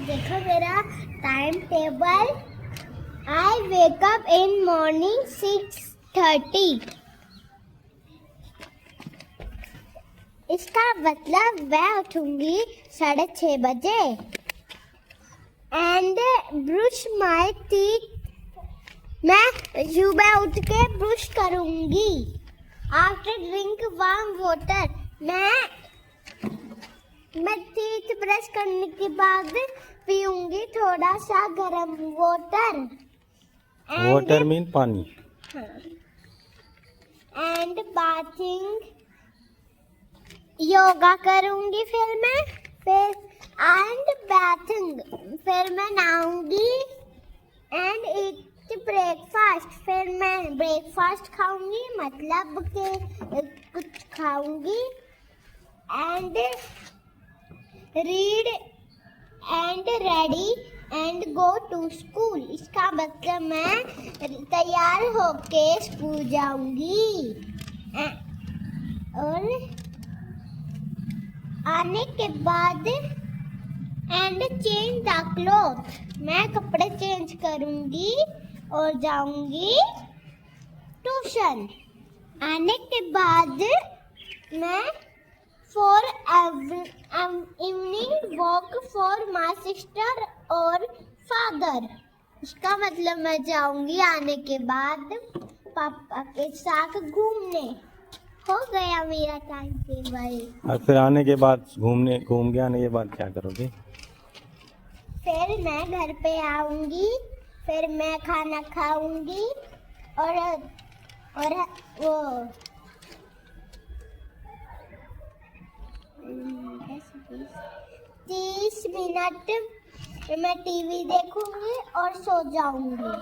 देखो मेरा time table. I wake up in morning 6:30। इसका मतलब मैं उठूंगी 6:30 बजे। And brush my teeth. मैं सुबह उठ के ब्रश करूंगी। After drink warm water. मैं टीथ ब्रश करने के बाद पीऊंगी थोड़ा सा गर्म वाटर। वाटर मीन पानी। And bathing. योगा करूंगी फिर एंड बाथिंग। फिर मैं नहाऊंगी एंड ईट ब्रेकफास्ट। फिर मैं ब्रेकफास्ट खाऊंगी, मतलब के कुछ खाऊंगी। And read and ready and go to school. इसका मतलब मैं तैयार होके स्कूल जाऊंगी। और आने के बाद एंड चेंज द क्लॉथ। मैं कपड़े चेंज करूंगी और जाऊंगी ट्यूशन। आने के बाद मैं for evening walk for my sister और फादर। इसका मतलब मैं जाऊंगी आने के बाद पापा के साथ घूमने। हो गया मेरा टाइम टेबल। और फिर आने के बाद घूम के आने के बाद क्या करोगे? फिर मैं घर पे आऊंगी, फिर मैं खाना खाऊंगी और वो 30 मिनट मैं टीवी देखूंगी और सो जाऊंगी।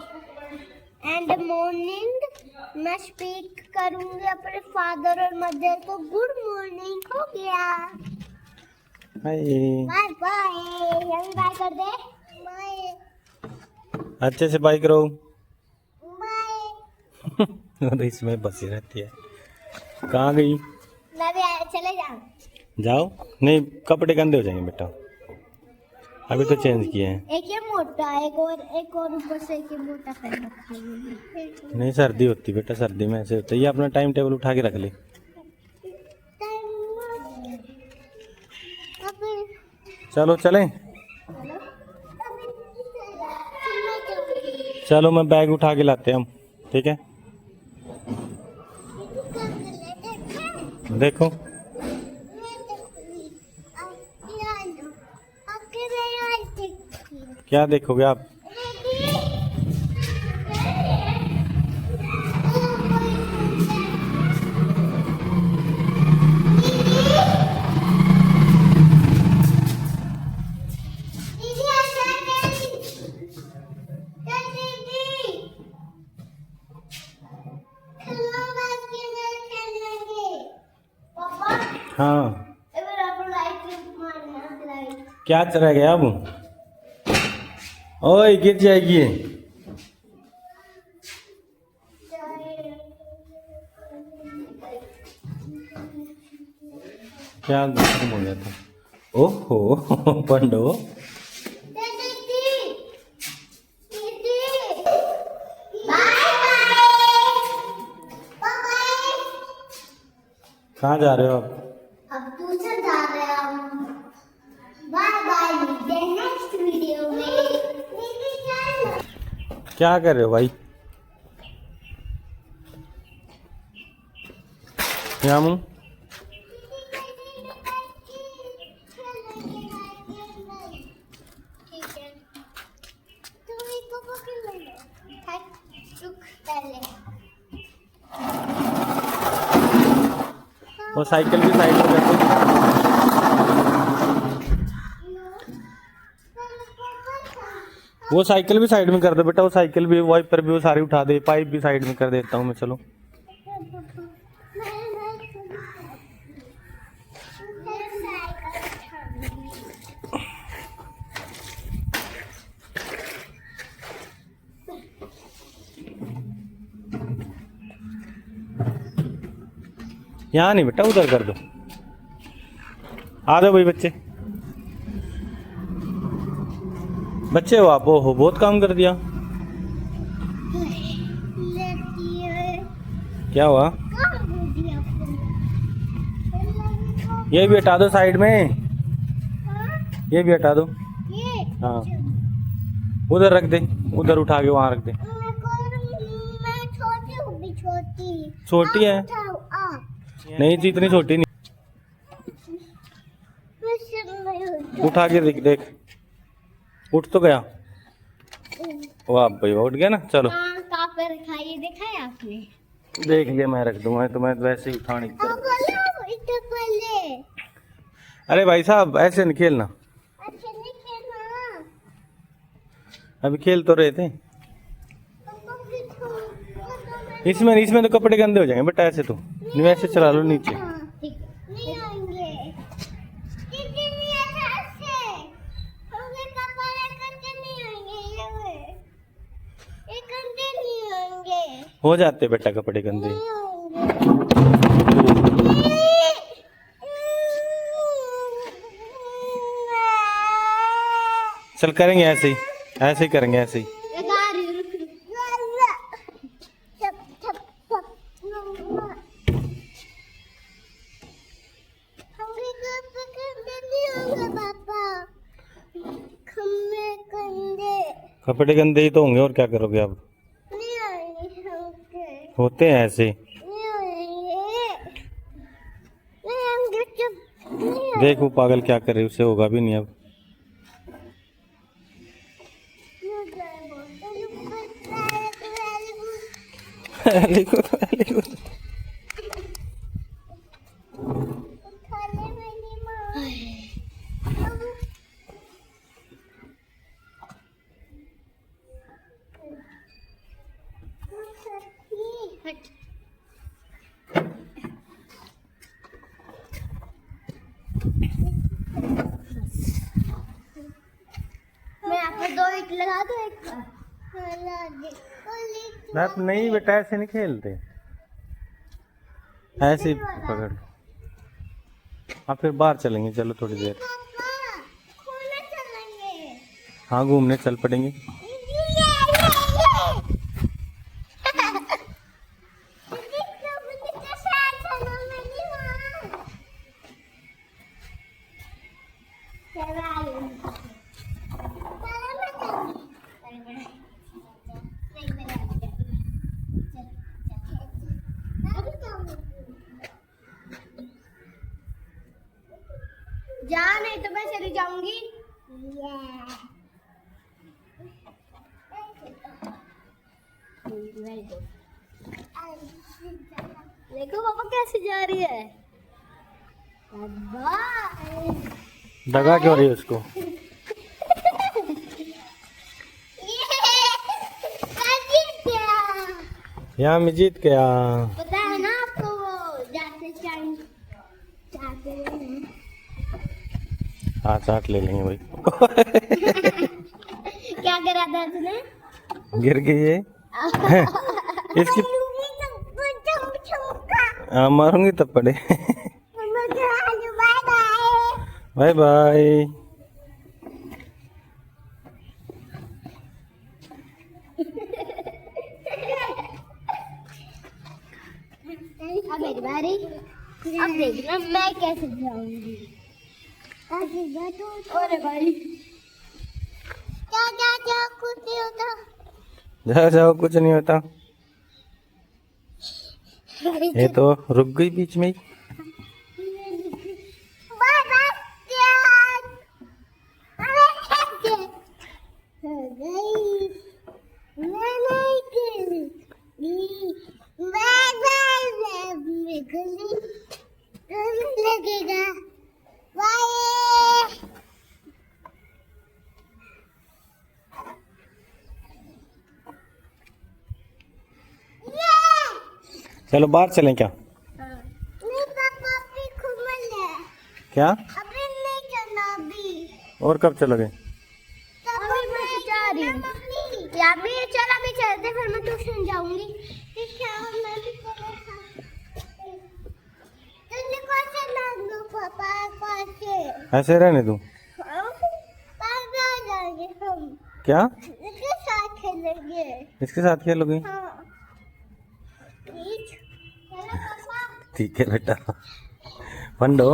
एंड मॉर्निंग मैं स्पीक करूंगी अपने फादर और मदर को। Good morning. हो गया। हाय। Bye bye. यही बाय कर दे। बाय अच्छे से बाइक करो। बाय। वो तो इसमें बसी रहती है। कहाँ गई? मैं भी चले जाऊं। जाओ। नहीं, कपड़े गंदे हो जाएंगे बेटा। अभी तो चेंज किए हैं। एक ये मोटा, एक और ऊपर से एक ये मोटा पहन रखा है। नहीं, सर्दी होती बेटा, सर्दी में ऐसे होता है। ये अपना टाइम टेबल उठा के रख ले। चलो चलें। चलो, मैं बैग उठा के लाते हैं हम। ठीक है, देखो। क्या देखोगे आप? हाँ, क्या रह गया अब? ओए, गिर जाएगी ये। क्या गुस्सा हो गया था? ओहो पंडो। कहाँ जा रहे हो आप? अब ट्यूशन जा रहे हैं हम। Bye bye. मिलते हैं नेक्स्ट वीडियो में। क्या कर रहे हो भाई? यामू, ठीक है, तुम इसको पकड़ लो। रुक पहले। वो साइकिल भी साइड में कर दो। वो साइकिल भी साइड में कर दो बेटा। वो साइकिल भी, वाइपर भी, वो सारी उठा दे। पाइप भी साइड में कर देता हूँ मैं। चलो, यहाँ नहीं बेटा, उधर कर दो। आ जाओ भाई बच्चे। बच्चे हो आप? ओहो, बहुत काम कर दिया। लेती है। क्या हुआ? कहाँ हो दिया आपने? ये भी हटा दो साइड में, हाँ? ये भी हटा दो। ये हाँ, उधर रख दे, उधर उठा के वहां रख दे। मैं छोटी हूँ भी छोटी। छोटी है? आप उठाओ, आप। नहीं जी, इतनी छोटी नहीं। मैं सिर नहीं उठा। उठा के देख देख, उठ तो गया। वाह भाई, उठ गया ना। चलो कहाँ पे रखा ये देखा है आपने? देख लिया, मैं रख दूंगा। तो मैं वैसे ही उठाने की तरफ। बोलो इधर पहले। अरे भाई साहब, ऐसे नहीं खेलना। अच्छा नहीं खेलना। अभी खेल तो रहे थे। पापा भी तो इसमें तो कपड़े गंदे हो जाएंगे बेटा, ऐसे तो नहीं, वैसे चला लो नीचे। नहीं आएंगे। दीदी नहीं आता ऐसे। हमने कपड़े गंदे नहीं आएंगे ये गंदे नहीं आएंगे। हो जाते बेटा कपड़े गंदे। नहीं आएंगे। चल करेंगे ऐसे ही, ऐसे ही करेंगे, ऐसे ही। कपड़े गंदे ही तो होंगे, और क्या करोगे आप? होते हैं ऐसे। देख वो पागल क्या कर रही है, उससे होगा भी नहीं अब। Very good, very good. मैं आपको 2 ईंट लगा दूं एक मैं नहीं बेटा, ऐसे नहीं खेलते, ऐसे ही पकड़। आप फिर बाहर चलेंगे, चलो थोड़ी देर। खोलने चलेंगे। हाँ, घूमने चल पड़ेंगे। जा, नहीं तो मैं चली जाऊंगी। देखो पापा कैसे जा रही है। दगा क्यों रही है उसको? यहाँ मैं जीत गया। पता है ना आपको, वो जाते चाहते हैं। हाँ, चाट ले लेंगे भाई। क्या करा था तूने? गिर गई है इसकी। हाँ, मारूंगी तब पड़े। Bye bye. अब मेरी बारी। अब देखना मैं कैसे जाऊंगी। अरे भाई, क्या कुछ नहीं होता। जाओ जाओ, कुछ नहीं होता। ये तो रुक गई बीच में ही। लगेगा। चलो बाहर चलें क्या? नहीं पापा, अभी घूमने है। क्या? अभी नहीं चलना अभी। और कब चलोगे? अभी मैं जा रही हूँ। या भी चल, अभी चलते, फिर मैं ट्यूशन जाऊंगी। ठीक है, और मैं भी चलेगा। जल्दी कैसे ना दो पापा, कैसे? ऐसे रहने दूं? पापा जाना खेलेंगे हम। क्या? इसके साथ खेलेंगे। इसके साथ खेलोगे? हाँ। प्लीज। चलो पापा। ठीक है बेटा, फंडो।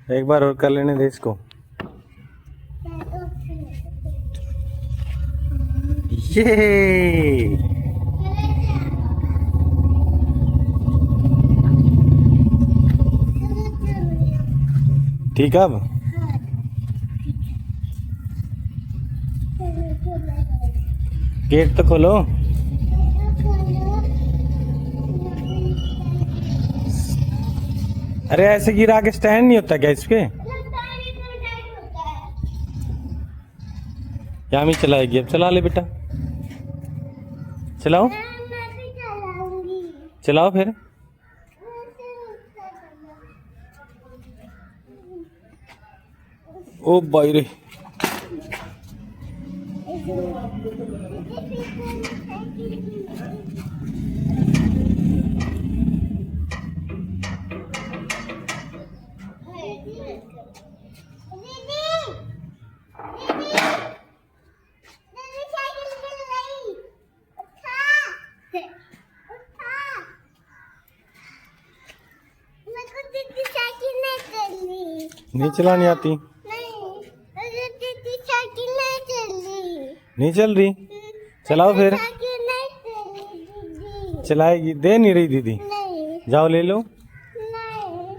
एक बार और कर लेने दे इसको। ये ठीक है। अब गेट तो खोलो। अरे ऐसे गिरा के स्टैंड नहीं होता क्या इसके? क्या मैं चलाएगी? अब चला ले बेटा, चलाओ चलाओ फिर। ओ भाई रे, नहीं चलानी आती? साइकिल नहीं चल रही। नहीं चल रही? चलाओ फिर। साइकिल नहीं चल रही दीदी। चलाएगी? दे नहीं रही दीदी। नहीं जाओ ले लो। नहीं,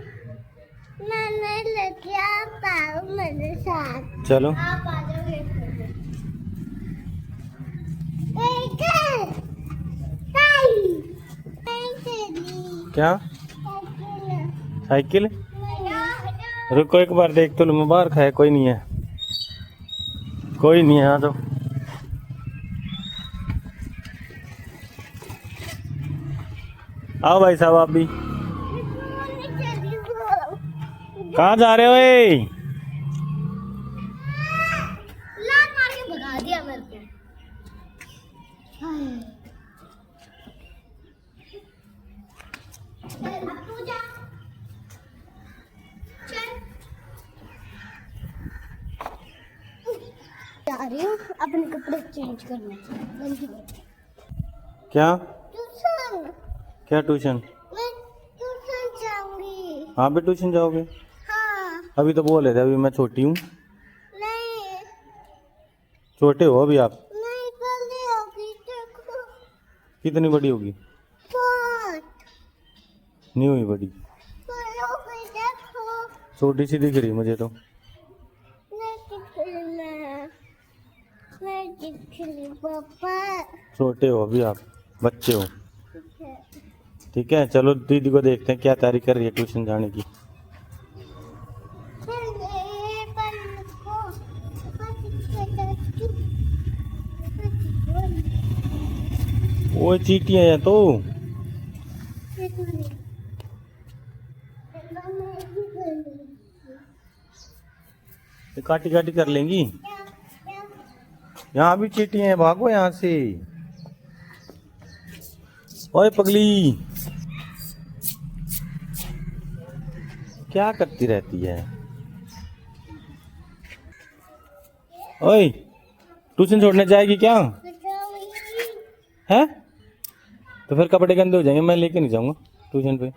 मैं नहीं लेके आता हूँ मेरे साथ। चलो आप आ जाओ क्या? साइकिल? रुको एक बार देख तो लो, मुबारक है। कोई नहीं है, कोई नहीं है। आ जाओ। आओ भाई साहब, आप भी। कहाँ जा रहे हो? लात मार के भगा दिया मेरे को। अब तू जा। चल। जा रही हूँ अपने कपड़े चेंज करने। क्या? ट्यूशन। क्या ट्यूशन? मैं ट्यूशन जाऊंगी। आप भी ट्यूशन जाओगे? हाँ। अभी तो बोले थे अभी मैं छोटी हूँ। नहीं छोटे हो अभी आप। नहीं, बड़ी होगी देखो। कितनी बड़ी होगी? बहुत नहीं हुई बड़ी, बड़ी होगी देखो। छोटी सी दिख रही मुझे तो। नहीं दिख रही पापा। छोटे हो अभी आप, बच्चे हो। ठीक है। ठीक है, चलो दीदी को देखते हैं क्या तैयारी कर रही है ट्यूशन जाने की। वो चीटियां हैं तो। ये काटी काटी कर लेंगी। यहाँ भी चीटियां हैं, भागो यहाँ से। ओए पगली, क्या करती रहती है? ओए ट्यूशन छोड़ने जाएगी क्या? है तो फिर कपड़े गंदे हो जाएंगे, मैं लेके नहीं जाऊंगा ट्यूशन पे।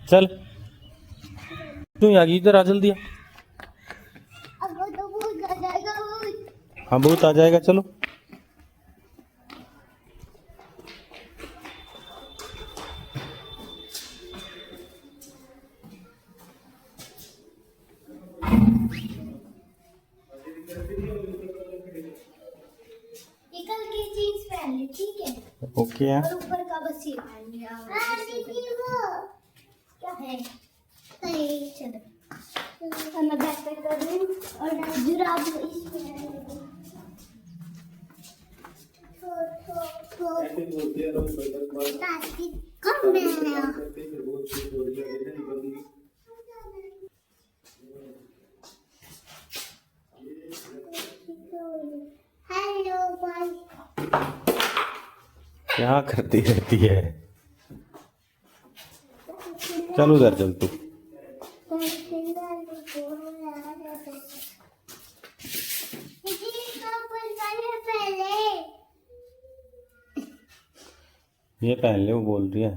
चल तू यहाँ की इधर आ जल्दी आ। हाँ बहुत आ जाएगा, चलो। कल की जीन्स पहन ली, ठीक है? ओके है। और ऊपर का बस ये पहन लिया। क्या है? नहीं चलो। मैं बैग पैक कर रही हूँ और जुराब इसमें कम है। हेलो भाई। क्या करती रहती है? चल उधर चल तू। ये पहन ले, वो बोल रही है।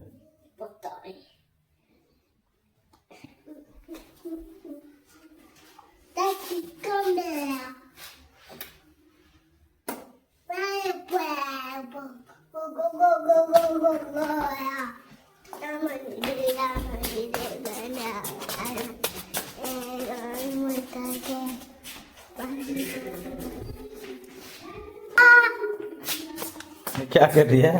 ये क्या कर रही है?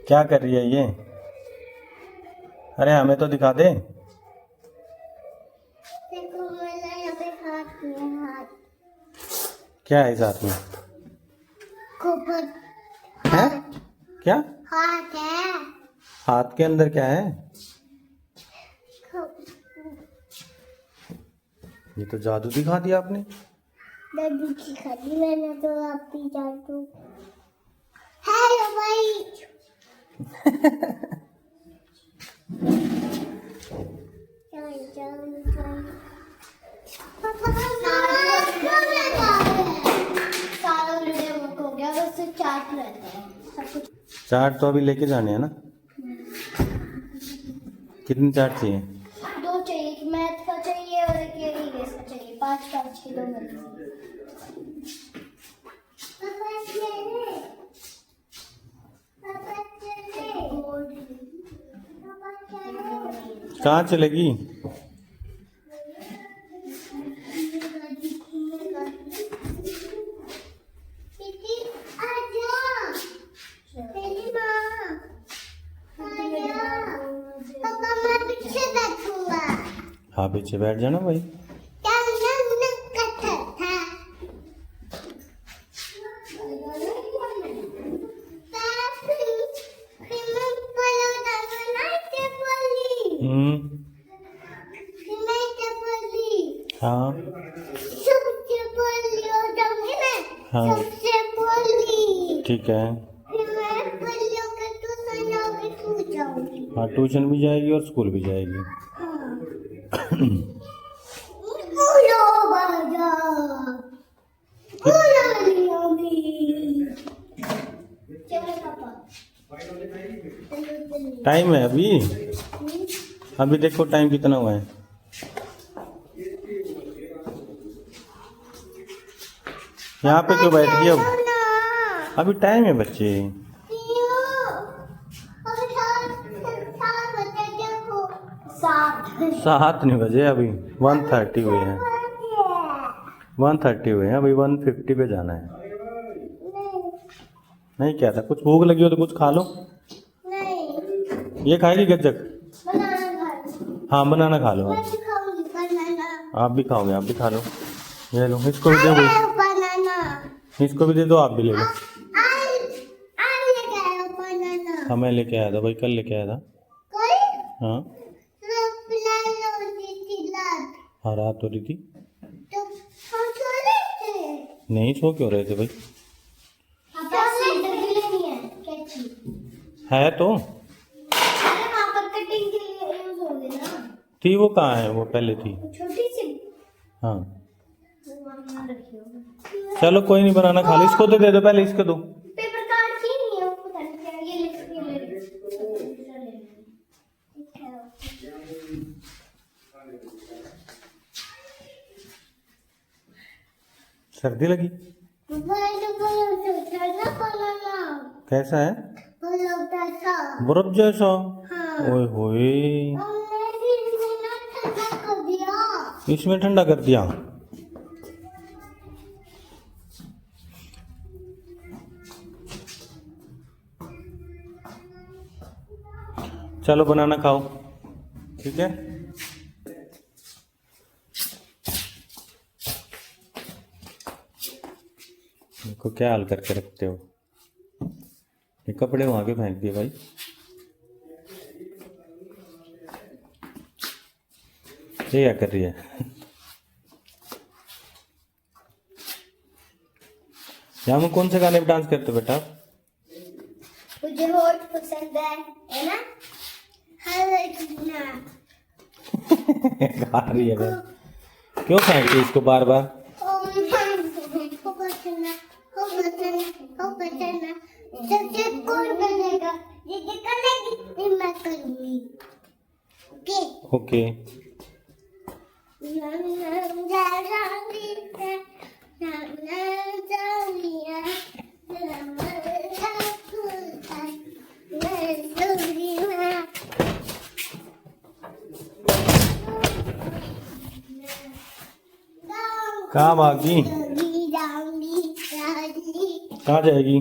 क्या कर रही है ये? अरे हमें तो दिखा दे। देखो मेरा यहाँ पे हाथ में हाथ क्या है साथ में? खूब है? क्या? हाथ है। हाथ के अंदर क्या है? ये तो जादू दिखा दिया आपने। दादी की खाली मैंने तो आपकी जादू। हेलो भाई। सारा वीडियो बुक हो गया, बस चार्ट रहता है सब कुछ। चार्ट तो अभी लेके जाने हैं ना? कितने चार्ट चाहिए? 2 चाहिए, एक मैथ का चाहिए और एक इंग्लिश का चाहिए। 5 के 2 मिलते हैं। कहाँ चलेगी? हाँ पीछे बैठ जाना भाई। हाँ हाँ ठीक है। हाँ ट्यूशन भी जाएगी और स्कूल भी जाएगी। टाइम है अभी? अभी देखो टाइम कितना हुआ है। यहाँ पे क्यों बैठ गई अब? अभी टाइम है बच्चे। 7 नहीं बजे, अभी 1:30 हुए हैं। 1:30 हुए हैं, अभी 1:50 पे जाना है। नहीं क्या था? कुछ भूख लगी हो तो कुछ खा लो। ये खाएगी गज्जक? हाँ बनाना खा लो। आप भी खाओगे? आप भी खा लो। ये लो, इसको भी दे भाई। इसको भी दे दो, आप भी ले लो। हाँ मैं लेके आया था भाई, कल लेके आया था। हाँ हाँ रात हो रही थी। नहीं सो क्यों रहे थे भाई? है तो थी, वो कहाँ है? वो पहले थी छोटी सी। हाँ चलो कोई नहीं, बनाना खा लो। इसको तो दे दो, पहले इसको दो। पेपर कार्ड की नहीं है, पता नहीं क्या ये ले। सर्दी लगी? कैसा है? बर्फ जैसा? ओए होए, इसमें ठंडा कर दिया। चलो बनाना खाओ, ठीक है। देखो क्या हाल करके रखते हो। ये कपड़े वहां के फेंक दिए भाई। ये क्या कर रही है? यहाँ में कौन से गाने पे डांस करते हो बेटा? मुझे हॉट पसंद है ना? ना गा रही है भाई। क्यों फेंकती इसको बार बार? सबसे कौन बनेगा? दीदी करेगी, मैं करूंगी। ओके। कहाँ भागी? कहाँ जाएगी?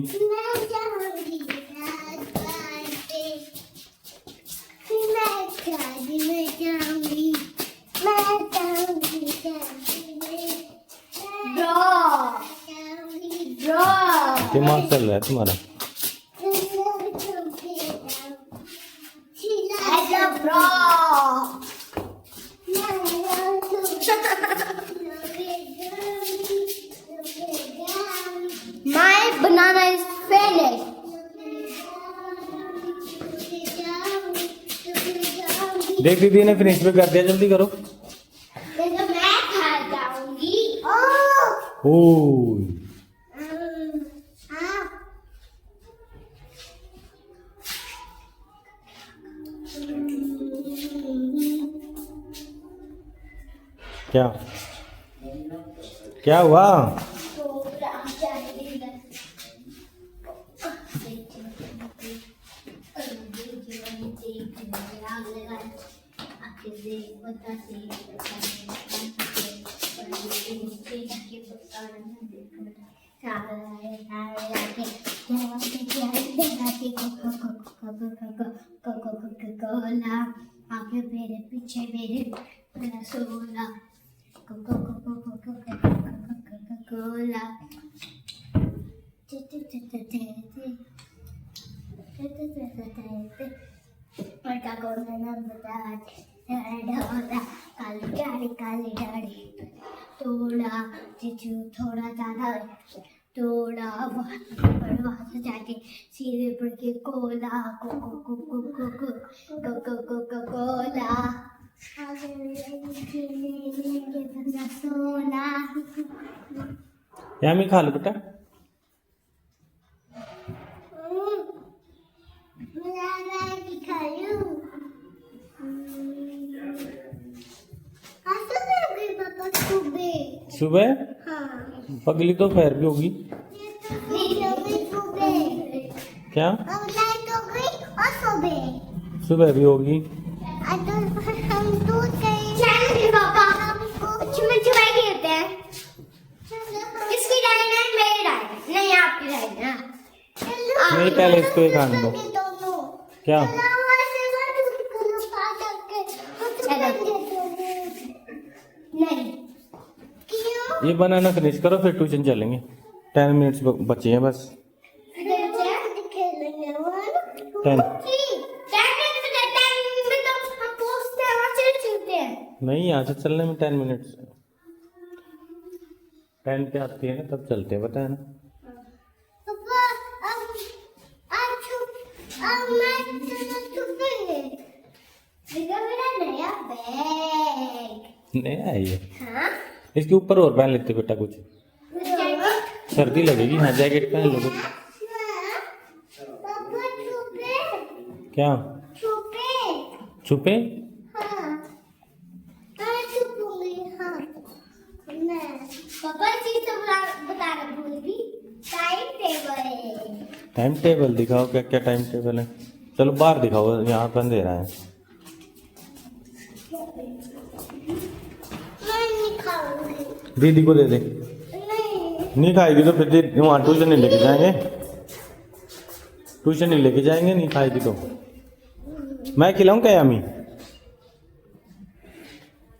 दिमाग चल रहा है तुम्हारा। My banana is finished. देख दीदी ने फिनिश भी कर दिया, जल्दी करो। मैं खा जाऊंगी। ओह क्या क्या हुआ? आगे मेरे पीछे मेरे रसगुल्ला कोला काली दाढ़ी थोड़ा चीचू थोड़ा ज्यादा थोड़ा बहुत जाके सीधे पड़ के कोला कोला सोना। यामी खा लो बेटा। सुबह पगली तो पैर भी होगी क्या? सुबह भी होगी। नहीं पहले इसको ही खाने दो। क्या? ये बनाना फिनिश करो फिर ट्यूशन चलेंगे। 10 मिनट्स बचे हैं बस। 10 नहीं, यहाँ से चलने में 10 मिनट्स। 10 पे आती है ना तब चलते हैं, पता है ना। नया है ये। हाँ? इसके ऊपर और पहन लेते बेटा कुछ, सर्दी लगेगी। हाँ जैकेट पहन लो कुछ। क्या छुपे? टाइम टेबल दिखाओ, क्या क्या टाइम टेबल है। चलो बाहर दिखाओ, यहाँ पर अंधेरा है। दीदी को दे दे। नहीं खाएगी तो फिर वहाँ ट्यूशन नहीं लेके जाएंगे। ट्यूशन नहीं लेके जाएंगे, नहीं खाएगी तो। मैं खिलाऊं क्या यामी?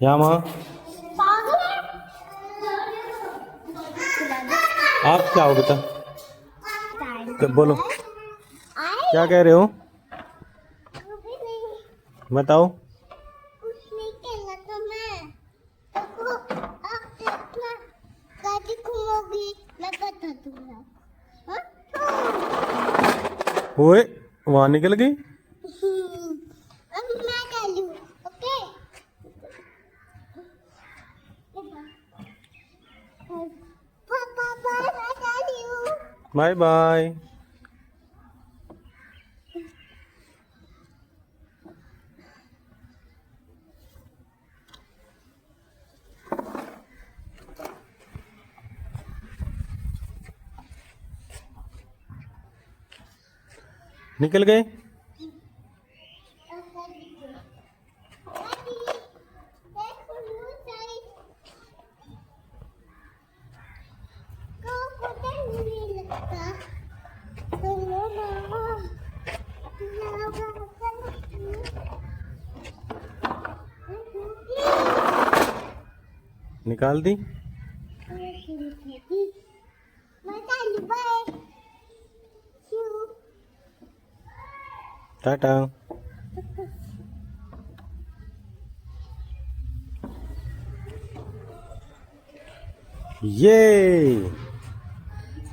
यामा आप क्या हो बेटा? बोलो आए क्या कह रहे हो? कभी नहीं बताओ। कुछ नहीं कहना तो मैं देखो अब देखना गाड़ी घूमोगी मैं बता दूंगा हाँ? ओए वहां निकल गई। अब मैं डालू ओके पापा बाय मैं डालू बाय बाय। निकल गए। निकाल दी। टाटा। ये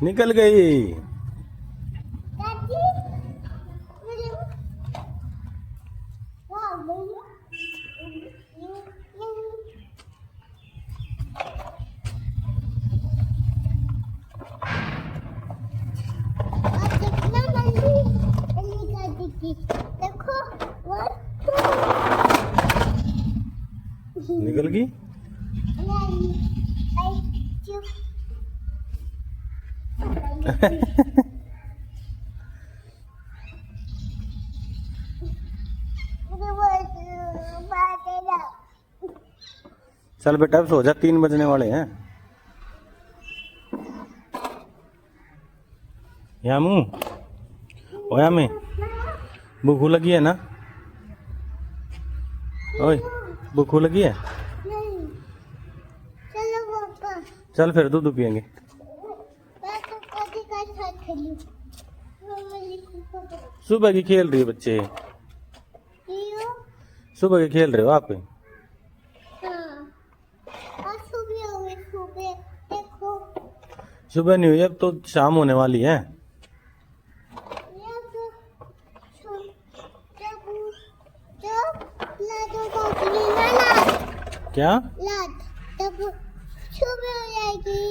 निकल गई। देखो निकल गई। चल बेटा अब सो जा, 3 बजने वाले हैं। यामू ओ यामी भूख लगी है ना? ओए भूख लगी है? चलो पापा चल फिर दूध पियेंगे। मैं तो कभी का साथ खेलूं सुबह की खेल रही है बच्चे, सुबह के खेल रहे हो आप? और सुबह हो गई सुबह देखो सुबह नहीं हुई, अब तो शाम होने वाली है। ये तो जब लादो बाबली ना लाद क्या? लाद तब सुबह हो जाएगी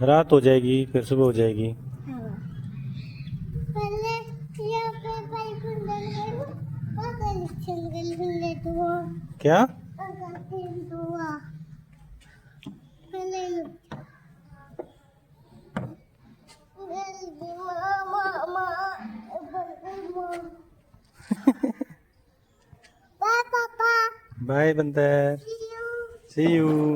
रात हो जाएगी फिर सुबह हो जाएगी। पहले यहाँ पे पाइप अंदर अगर सिंगल हिंदे तो क्या? अगर फिर दुआ पहले Bye, Papa. बाय बंदर। See you. See you.